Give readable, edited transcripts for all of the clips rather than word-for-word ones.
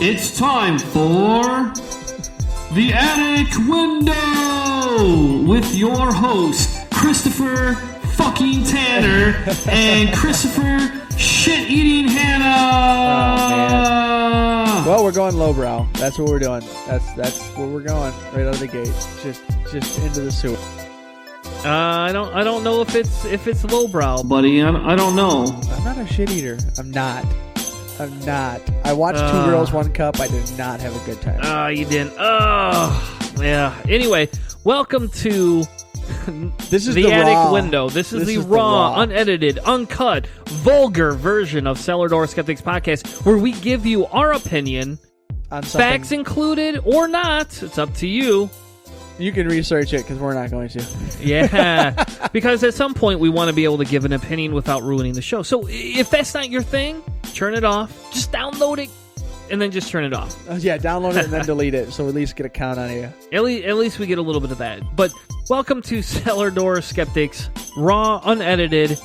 It's time for The Attic Window with your host, Christopher fucking Tanner and Christopher shit-eating Hannah. Oh, man. Well, we're going lowbrow. That's what we're doing. That's where we're going right out of the gate. Just into the sewer. I don't know if it's lowbrow, buddy. I don't know. I'm not a shit eater. I'm not. I watched Two Girls, One Cup. I did not have a good time. You didn't. Yeah. Anyway, welcome to this is the Attic raw. Window. This is the raw, unedited, uncut, vulgar version of Cellar Door Skeptics podcast, where we give you our opinion, on something. Facts included or not. It's up to you. You can research it because we're not going to. Yeah, because at some point we want to be able to give an opinion without ruining the show. So if that's not your thing, turn it off. Just download it and then just turn it off. Yeah, download it and then delete it so we at least get a count on you. At least we get a little bit of that. But welcome to Cellar Door Skeptics, raw, unedited,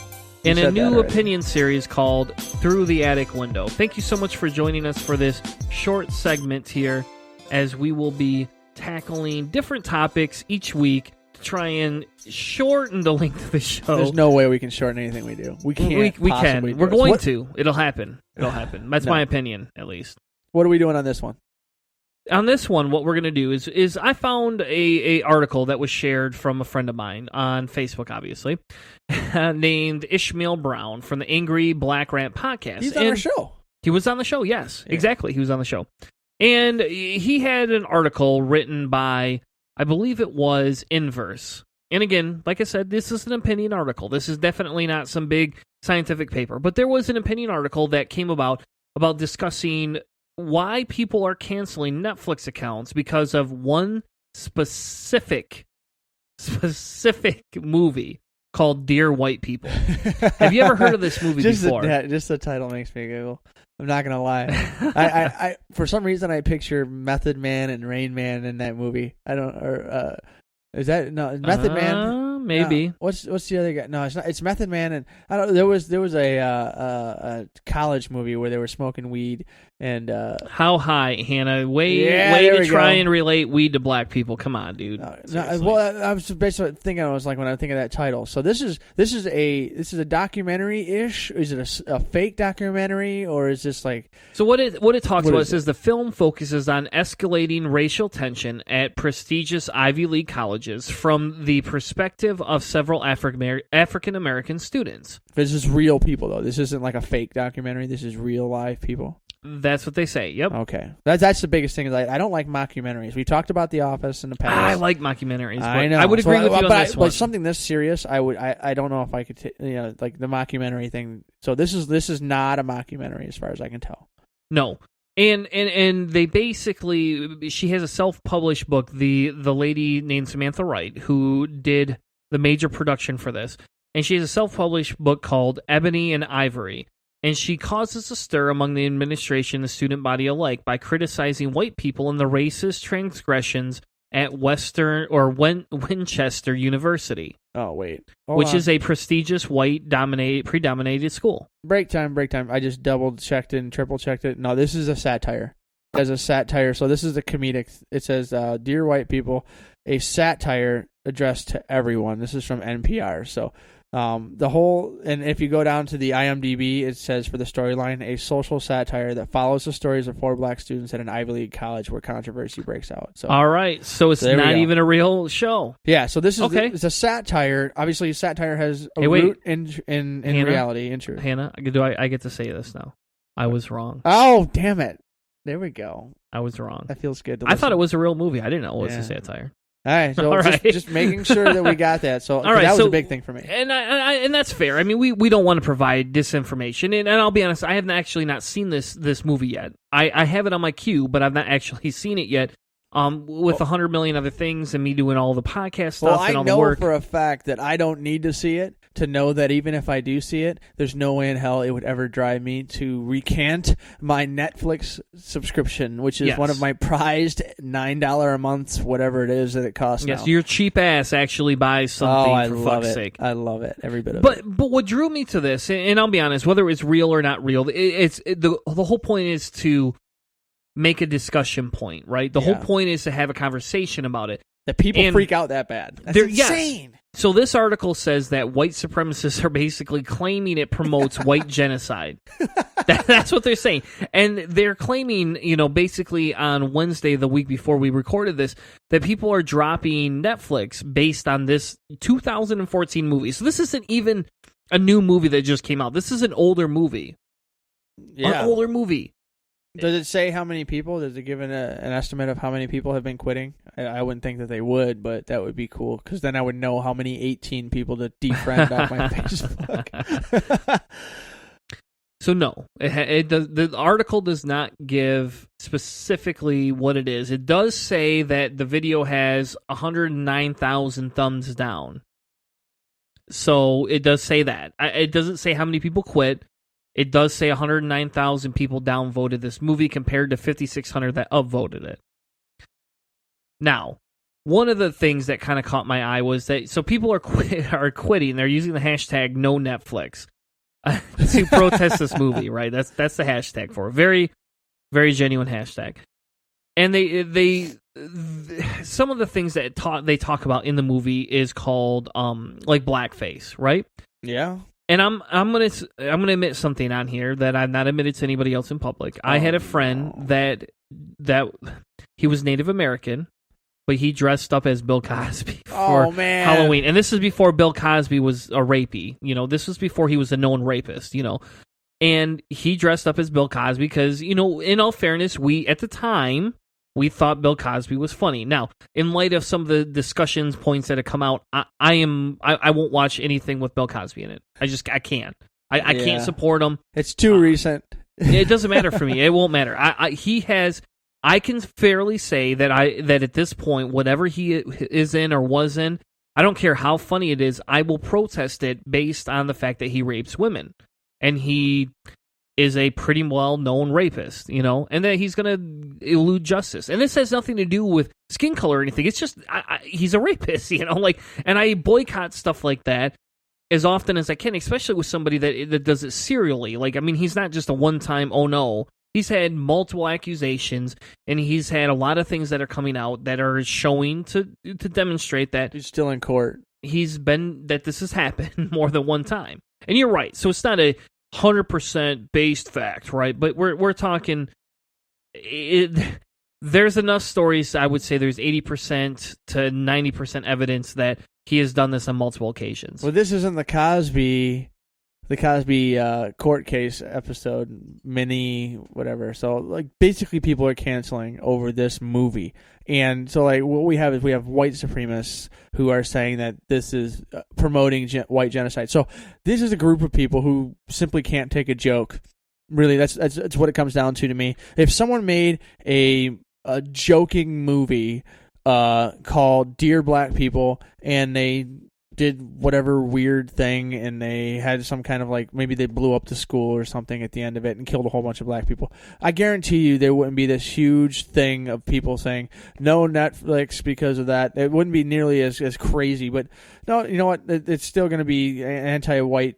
in a new opinion series called Through the Attic Window. Thank you so much for joining us for this short segment here, as we will be tackling different topics each week to try and shorten the length of the show. There's no way we can shorten anything we do. We can't. We can. We're going to. It'll happen. That's No. my opinion, at least. What are we doing on this one? On this one, what we're going to do is I found a article that was shared from a friend of mine on Facebook, obviously, named Ishmael Brown from the Angry Black Rat podcast. He's on our show. He was on the show, yes. Yeah. Exactly. He was on the show. And he had an article written by, I believe it was Inverse. And again, like I said, this is an opinion article. This is definitely not some big scientific paper. But there was an opinion article that came about discussing why people are canceling Netflix accounts because of one specific movie called Dear White People. Have you ever heard of this movie before? Just the title makes me giggle. I'm not gonna lie. I for some reason I picture Method Man and Rain Man in that movie. I don't. Or is that no Method Man? Maybe. No. What's the other guy? No, it's not. It's Method Man and I don't. There was a college movie where they were smoking weed and. How high, Hannah? Way to try and relate weed to black people. Come on, dude. Well, I was basically thinking. I was like when I think of that title. So this is a documentary-ish. Is it a fake documentary or is this like? So what it talks about is the film focuses on escalating racial tension at prestigious Ivy League colleges from the perspective of several African American students. This is real people though. This isn't like a fake documentary. This is real live people. That's what they say. Yep. Okay. That's the biggest thing. Is I don't like mockumentaries. We talked about The Office in the past. I like mockumentaries. I know. I would agree with you on this one. But something this serious, I don't know if I could. Like the mockumentary thing. So this is not a mockumentary as far as I can tell. No. And they basically, she has a self-published book. The lady named Samantha Wright, who did the major production for this, and she has a self-published book called Ebony and Ivory. And she causes a stir among the administration and the student body alike by criticizing white people and the racist transgressions at Winchester University. Oh, wait. Which is a prestigious white predominated school. Break time. I just double-checked it and triple-checked it. No, this is a satire. As a satire, so this is the comedic. It says, Dear White People, a satire addressed to everyone. This is from NPR, so... and if you go down to the IMDb, it says for the storyline, a social satire that follows the stories of 4 black students at an Ivy League college where controversy breaks out. So, all right, so it's not even a real show. Yeah, so this is okay. It's a satire. Obviously, satire has a root in Hannah, reality, in truth. Hannah, I get to say this now? I was wrong. Oh, damn it! There we go. I was wrong. That feels good. I thought it was a real movie. I didn't know it was a satire. All right, so just making sure that we got that. So that was a big thing for me, and that's fair. I mean, we don't want to provide disinformation, and I'll be honest, I have actually not seen this movie yet. I have it on my queue, but I've not actually seen it yet. With 100 million other things and me doing all the podcast stuff and all the work. Well, I know for a fact that I don't need to see it to know that even if I do see it, there's no way in hell it would ever drive me to recant my Netflix subscription, which is one of my prized $9 a month, whatever it is that it costs now. Yes, your cheap ass actually buys something for fuck's sake. I love it, every bit of it. But what drew me to this, and I'll be honest, whether it's real or not real, the whole point is to make a discussion point, right? The whole point is to have a conversation about it. That people freak out that bad. That's insane. Yes. So this article says that white supremacists are basically claiming it promotes white genocide. That's what they're saying. And they're claiming, basically on Wednesday, the week before we recorded this, that people are dropping Netflix based on this 2014 movie. So this isn't even a new movie that just came out. This is an older movie. Yeah. An older movie. Does it say how many people? Does it give an estimate of how many people have been quitting? I wouldn't think that they would, but that would be cool because then I would know how many 18 people to defriend off my Facebook. So no, the article does not give specifically what it is. It does say that the video has 109,000 thumbs down. So it does say that. It doesn't say how many people quit. It does say 109,000 people downvoted this movie compared to 5,600 that upvoted it. Now, one of the things that kind of caught my eye was that people are quitting. They're using the hashtag no Netflix to protest this movie, right? That's the hashtag for it. Very, very genuine hashtag. And they some of the things that they talk about in the movie is called like blackface, right? Yeah. And I'm gonna admit something on here that I've not admitted to anybody else in public. I had a friend that he was Native American, but he dressed up as Bill Cosby for Halloween. And this is before Bill Cosby was a rapey. This was before he was a known rapist. And he dressed up as Bill Cosby because in all fairness, at the time we thought Bill Cosby was funny. Now, in light of some of the discussions points that have come out, I won't watch anything with Bill Cosby in it. I can't. I can't support him. It's too recent. It doesn't matter for me. It won't matter. I can fairly say that at this point, whatever he is in or was in, I don't care how funny it is, I will protest it based on the fact that he rapes women. And he is a pretty well-known rapist, and that he's going to elude justice. And this has nothing to do with skin color or anything. It's just, he's a rapist, and I boycott stuff like that as often as I can, especially with somebody that does it serially. He's not just a one-time, oh no. He's had multiple accusations, and he's had a lot of things that are coming out that are showing to demonstrate that he's still in court. That this has happened more than one time. And you're right. So it's not a 100% based fact, right? But we're talking. There's enough stories. I would say there's 80% to 90% evidence that he has done this on multiple occasions. Well, this isn't the Cosby court case episode, mini whatever. So basically, people are canceling over this movie, and so what we have is white supremacists who are saying that this is promoting white genocide. So this is a group of people who simply can't take a joke. Really, that's what it comes down to me. If someone made a joking movie called Dear Black People, and they did whatever weird thing, and they had some kind of maybe they blew up the school or something at the end of it and killed a whole bunch of black people, I guarantee you there wouldn't be this huge thing of people saying no Netflix because of that. It wouldn't be nearly as crazy. But no, you know what? It's still going to be an anti-white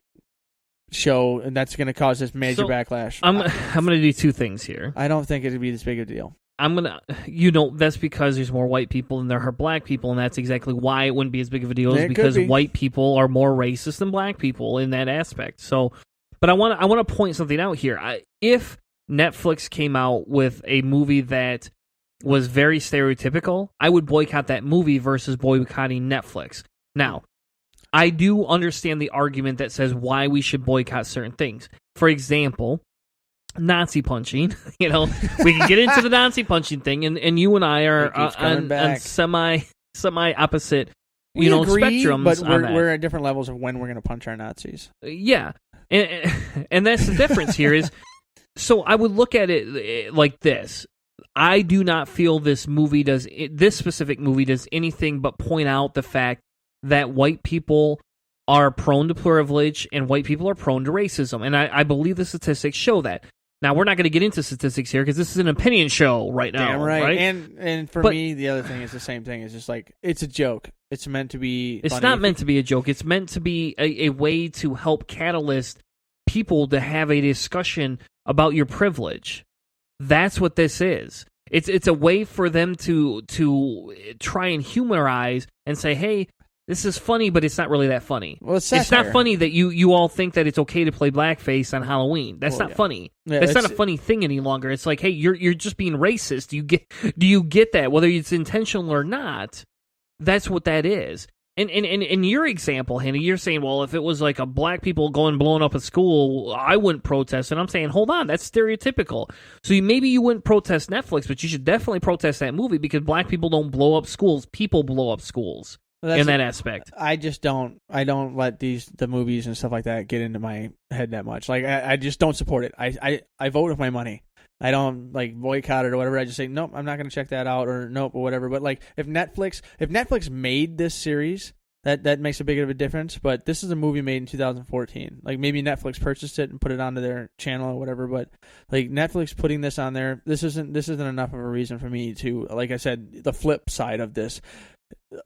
show, and that's going to cause this major backlash. I'm going to do two things here. I don't think it would be this big a deal. That's because there's more white people than there are black people, and that's exactly why it wouldn't be as big of a deal, is because white people are more racist than black people in that aspect. So, but I want to point something out here. If Netflix came out with a movie that was very stereotypical, I would boycott that movie versus boycotting Netflix. Now, I do understand the argument that says why we should boycott certain things. For example, Nazi punching. We can get into the Nazi punching thing, and you and I are on semi opposite spectrums, but on that. We're at different levels of when we're going to punch our Nazis. Yeah, and that's the difference here is. So I would look at it like this. I do not feel this specific movie does anything but point out the fact that white people are prone to privilege and white people are prone to racism, and I believe the statistics show that. Now, we're not going to get into statistics here because this is an opinion show right now. Damn right. And for me, the other thing is the same thing. It's just it's a joke. It's meant to be It's funny. not meant to be a joke. It's meant to be a way to help catalyst people to have a discussion about your privilege. That's what this is. It's a way for them to try and humorize and say, hey, this is funny, but it's not really that funny. Well, it's not funny that you all think that it's okay to play blackface on Halloween. That's not funny. Yeah, that's not a funny thing any longer. It's like, hey, you're just being racist. Do you get that? Whether it's intentional or not, that's what that is. And in your example, Hannah, you're saying, well, if it was like a black people blowing up a school, I wouldn't protest. And I'm saying, hold on, that's stereotypical. So maybe you wouldn't protest Netflix, but you should definitely protest that movie because black people don't blow up schools. People blow up schools. In that aspect, I just don't. I don't let the movies and stuff like that get into my head that much. Like I just don't support it. I vote with my money. I don't like boycott it or whatever. I just say nope. I'm not going to check that out or nope or whatever. But like if Netflix made this series, that makes a big of a difference. But this is a movie made in 2014. Like maybe Netflix purchased it and put it onto their channel or whatever. But like Netflix putting this on there, this isn't enough of a reason for me to, like I said, the flip side of this.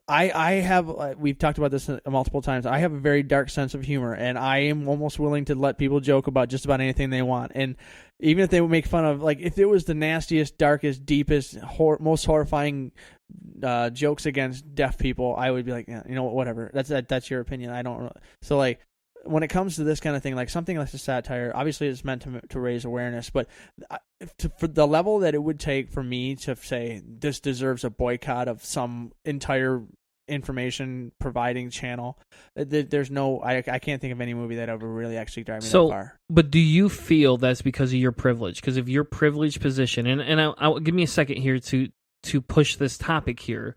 I have, we've talked about this multiple times, I have a very dark sense of humor, and I am almost willing to let people joke about just about anything they want. And even if they would make fun of, like, if it was the nastiest, darkest, deepest, most horrifying jokes against deaf people, I would be like, yeah, you know what, whatever. That's your opinion. I don't really. So, like, when it comes to this kind of thing, like something like a satire, obviously it's meant to raise awareness, but for the level that it would take for me to say this deserves a boycott of some entire information providing channel, there's no, I can't think of any movie that ever really actually drive me that far. But do you feel that's because of your privilege? Because of your privileged position, and I'll give me a second here to push this topic here.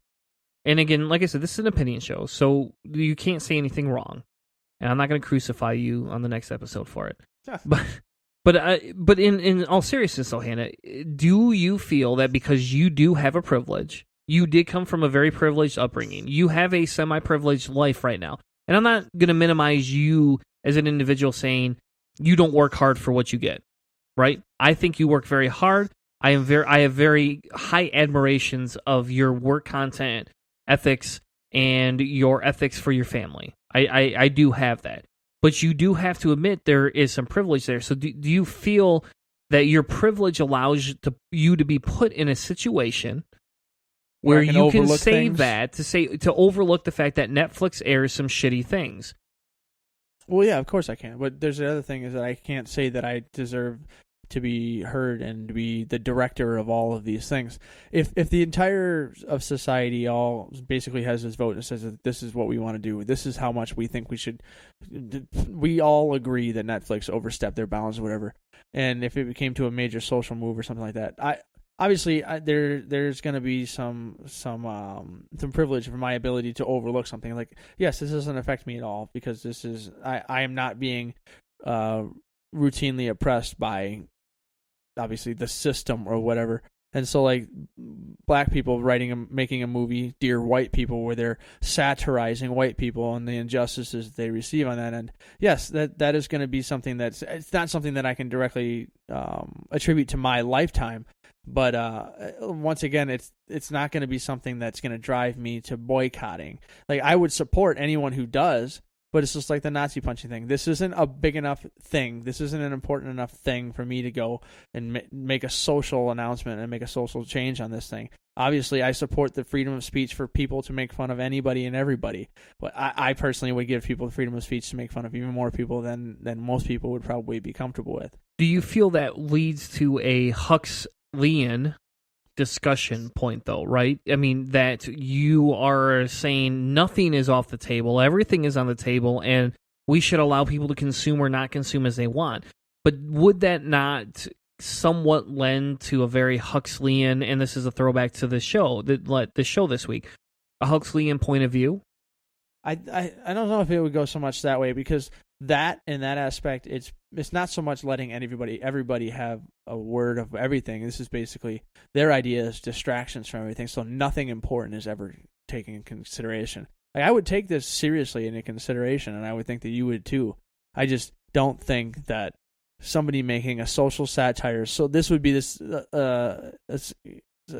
And again, like I said, this is an opinion show, so you can't say anything wrong. And I'm not going to crucify you on the next episode for it. Yeah. But in all seriousness, though, Hannah, do you feel that because you do have a privilege, you did come from a very privileged upbringing, you have a semi-privileged life right now, and I'm not going to minimize you as an individual saying you don't work hard for what you get, right? I think you work very hard. I have very high admirations of your work content ethics and your ethics for your family. I do have that. But you do have to admit there is some privilege there. So do you feel that your privilege allows you to be put in a situation where you can say things? to overlook the fact that Netflix airs some shitty things? Well, yeah, of course I can. But there's the other thing is that I can't say that I deserve to be heard and to be the director of all of these things. If the entire of society all basically has this vote and says that this is what we want to do, this is how much we think we should, we all agree that Netflix overstepped their bounds or whatever. And if it came to a major social move or something like that, there's going to be some privilege for my ability to overlook something. Like, yes, this doesn't affect me at all because this is I am not being routinely oppressed by obviously the system or whatever. And so like black people making a movie, Dear White People, where they're satirizing white people and the injustices they receive on that end. Yes, that is going to be something it's not something that I can directly attribute to my lifetime. But once again, it's not going to be something that's going to drive me to boycotting. Like I would support anyone who does, but it's just like the Nazi punching thing. This isn't a big enough thing. This isn't an important enough thing for me to go and make a social announcement and make a social change on this thing. Obviously, I support the freedom of speech for people to make fun of anybody and everybody. But I personally would give people the freedom of speech to make fun of even more people than most people would probably be comfortable with. Do you feel that leads to a Huxleyan discussion point, though, right? I mean, that you are saying nothing is off the table, everything is on the table, and we should allow people to consume or not consume as they want. But would that not somewhat lend to a very Huxleyan, and this is a throwback to the show this week, a Huxleyan point of view? I don't know if it would go so much that way, because that in that aspect, it's not so much letting everybody have a word of everything. This is basically their ideas, distractions from everything, so nothing important is ever taken in consideration. Like I would take this seriously into consideration, and I would think that you would too. I just don't think that somebody making a social satire. So this would be this a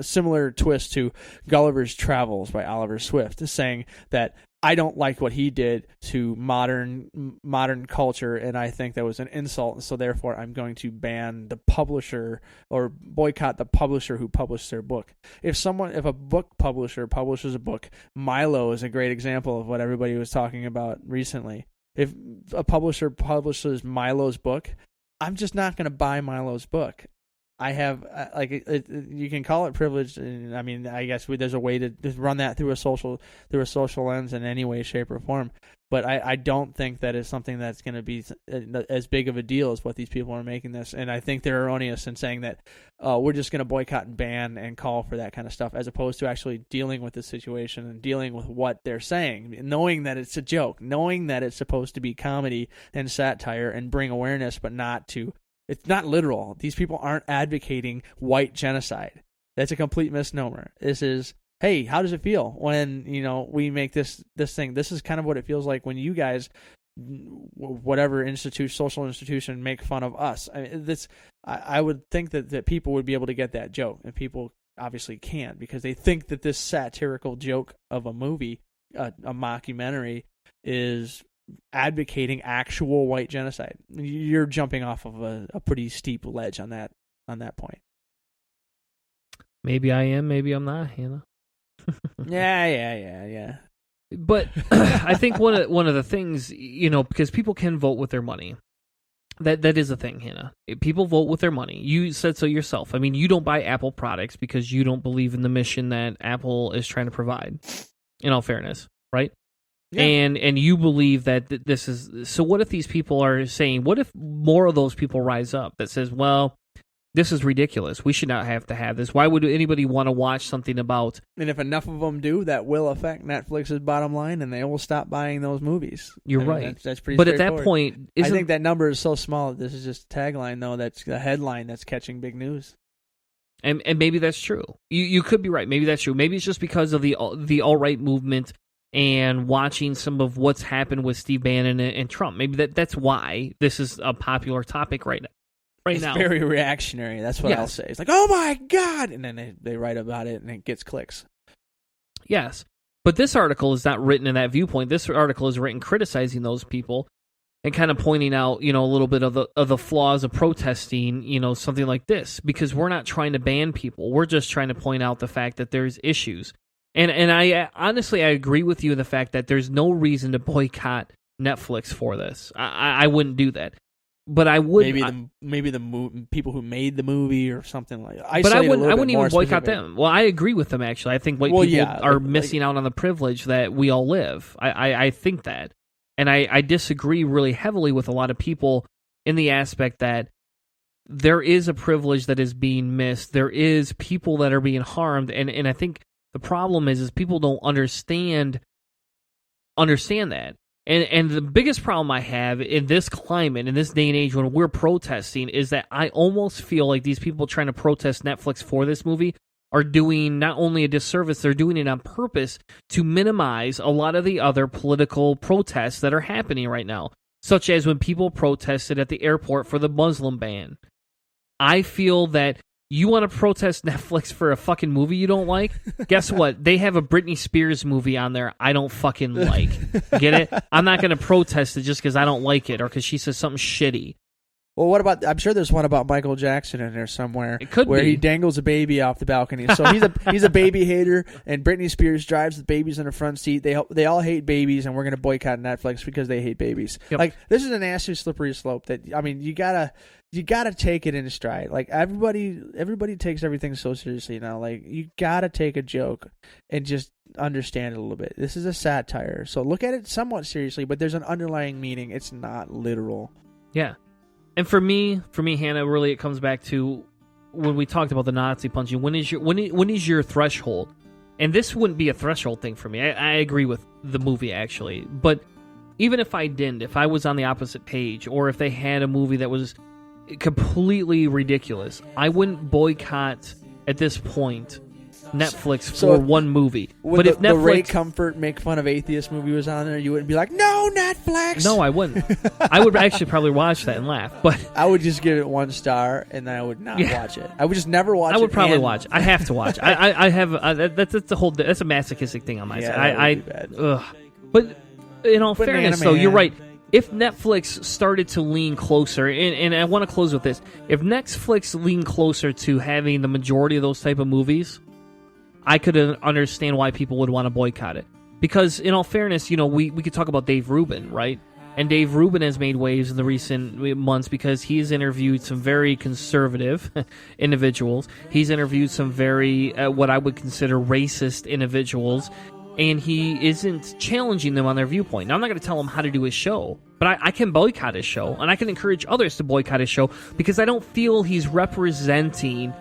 similar twist to Gulliver's Travels by Oliver Swift, saying that I don't like what he did to modern culture, and I think that was an insult. And so therefore, I'm going to ban the publisher or boycott the publisher who published their book. If a book publisher publishes a book, Milo is a great example of what everybody was talking about recently. If a publisher publishes Milo's book, I'm just not going to buy Milo's book. I have you can call it privilege, and I mean, I guess there's a way to run that through a social lens in any way, shape, or form. But I don't think that is something that's going to be as big of a deal as what these people are making this. And I think they're erroneous in saying that we're just going to boycott and ban and call for that kind of stuff, as opposed to actually dealing with the situation and dealing with what they're saying, knowing that it's a joke, knowing that it's supposed to be comedy and satire and bring awareness, but not to. It's not literal. These people aren't advocating white genocide. That's a complete misnomer. This is, hey, how does it feel when, we make this thing? This is kind of what it feels like when you guys, whatever social institution, make fun of us. I would think that people would be able to get that joke, and people obviously can't, because they think that this satirical joke of a movie, a mockumentary, is advocating actual white genocide. You're jumping off of a pretty steep ledge on that point. Maybe I am, maybe I'm not, Hannah. Yeah. But I think one of the things, because people can vote with their money. That is a thing, Hannah. People vote with their money. You said so yourself. I mean, you don't buy Apple products because you don't believe in the mission that Apple is trying to provide, in all fairness, right? Yeah. And you believe that this is... So what if these people are saying... What if more of those people rise up that says, well, this is ridiculous. We should not have to have this. Why would anybody want to watch something about... And if enough of them do, that will affect Netflix's bottom line, and they will stop buying those movies. You're right. That's pretty But at that point... I think that number is so small that this is just a tagline, though. That's a headline that's catching big news. And maybe that's true. You could be right. Maybe that's true. Maybe it's just because of the alt-right movement and watching some of what's happened with Steve Bannon and Trump. Maybe that's why this is a popular topic right now. It's very reactionary. That's what I'll say. It's like, oh my God! And then they write about it, and it gets clicks. Yes. But this article is not written in that viewpoint. This article is written criticizing those people and kind of pointing out, a little bit of the flaws of protesting, something like this. Because we're not trying to ban people. We're just trying to point out the fact that there's issues. And I honestly, I agree with you in the fact that there's no reason to boycott Netflix for this. I wouldn't do that, but I would. Maybe the people who made the movie or something like that. But I wouldn't even boycott them. Well, I agree with them actually. I think white people are missing out on the privilege that we all live. I think that, and I disagree really heavily with a lot of people in the aspect that there is a privilege that is being missed. There is people that are being harmed, and I think. The problem is people don't understand that. And the biggest problem I have in this climate, in this day and age when we're protesting, is that I almost feel like these people trying to protest Netflix for this movie are doing not only a disservice, they're doing it on purpose to minimize a lot of the other political protests that are happening right now, such as when people protested at the airport for the Muslim ban. I feel that you want to protest Netflix for a fucking movie you don't like? Guess what? They have a Britney Spears movie on there I don't fucking like. Get it? I'm not going to protest it just because I don't like it or because she says something shitty. Well, what about? I'm sure there's one about Michael Jackson in there somewhere. It could where be. He dangles a baby off the balcony. So he's a baby hater, and Britney Spears drives the babies in the front seat. They all hate babies, and we're going to boycott Netflix because they hate babies. Yep. Like, this is a nasty, slippery slope. That, I mean, you gotta take it in stride. Like, everybody takes everything so seriously now. Like, you gotta take a joke and just understand it a little bit. This is a satire, so look at it somewhat seriously. But there's an underlying meaning. It's not literal. Yeah. And for me, Hannah, really it comes back to when we talked about the Nazi punching. When is your threshold? And this wouldn't be a threshold thing for me. I agree with the movie, actually. But even if I didn't, if I was on the opposite page, or if they had a movie that was completely ridiculous, I wouldn't boycott, at this point, Netflix for one movie. But if Netflix, the Ray Comfort Make Fun of Atheist movie was on there, you wouldn't be like, no, Netflix! No, I wouldn't. I would actually probably watch that and laugh. But I would just give it 1 star, and then I would not watch it. I would just never watch it. I would probably watch it. I have to watch it. I have... that's a masochistic thing on my side. That would be bad. But in all But an fairness, anime, though, you're yeah. right. If Netflix started to lean closer, and I want to close with this, if Netflix leaned closer to having the majority of those type of movies, I could understand why people would want to boycott it. Because in all fairness, we could talk about Dave Rubin, right? And Dave Rubin has made waves in the recent months because he's interviewed some very conservative individuals. He's interviewed some very, what I would consider racist individuals. And he isn't challenging them on their viewpoint. Now, I'm not going to tell him how to do his show, but I can boycott his show, and I can encourage others to boycott his show because I don't feel he's representing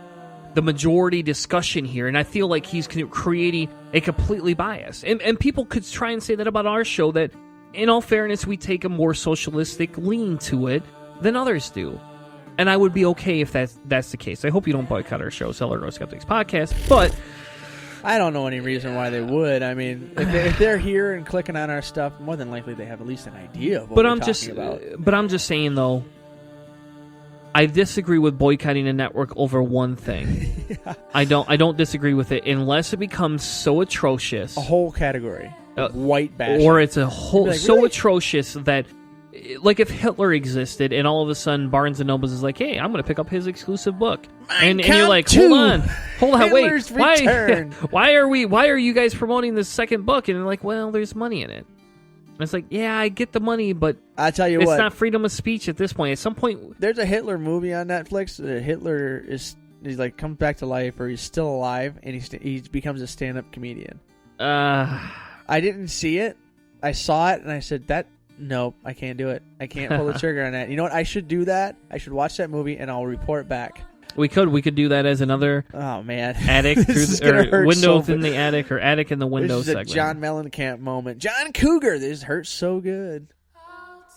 the majority discussion here, and I feel like he's creating a completely bias. And people could try and say that about our show, that in all fairness, we take a more socialistic lean to it than others do. And I would be okay if that's the case. I hope you don't boycott our show, Seller No Skeptics Podcast, but I don't know any reason why they would. I mean, if they're here and clicking on our stuff, more than likely they have at least an idea of what we're talking about. But I'm just saying, though, I disagree with boycotting a network over one thing. Yeah. I don't disagree with it unless it becomes so atrocious. A whole category. White bashing. Or it's a whole like, so really? atrocious that, like, if Hitler existed and all of a sudden Barnes and Nobles is like, hey, I'm going to pick up his exclusive book. And you're like, hold on, Hitler's wait, Return. why are you guys promoting this second book? And they're like, well, there's money in it. And it's like, yeah, I get the money, but I tell you it's what, not freedom of speech at this point. At some point, there's a Hitler movie on Netflix. Hitler he's like comes back to life, or he's still alive, and he becomes a stand-up comedian. I didn't see it. I saw it, and I said, nope, I can't do it. I can't pull the trigger on that. You know what? I should do that. I should watch that movie, and I'll report back. We could do that as another attic or window in the attic or attic in the window segment. This is a John Mellencamp moment. John Cougar, this hurts so good.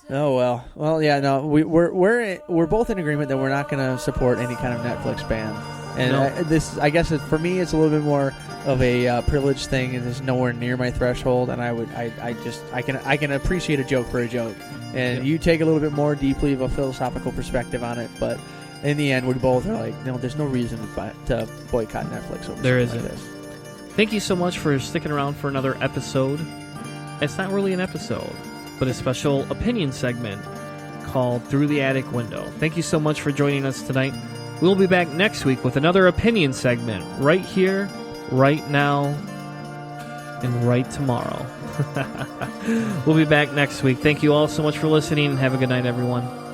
Oh well, yeah, no, we're both in agreement that we're not going to support any kind of Netflix ban. And no. I guess for me, it's a little bit more of a privilege thing, and it's nowhere near my threshold. And I can appreciate a joke for a joke, and you take a little bit more deeply of a philosophical perspective on it, but. In the end, we both are like, no, there's no reason to boycott Netflix over there something isn't. like this. Thank you so much for sticking around for another episode. It's not really an episode, but a special opinion segment called Through the Attic Window. Thank you so much for joining us tonight. We'll be back next week with another opinion segment right here, right now, and right tomorrow. We'll be back next week. Thank you all so much for listening, and have a good night, everyone.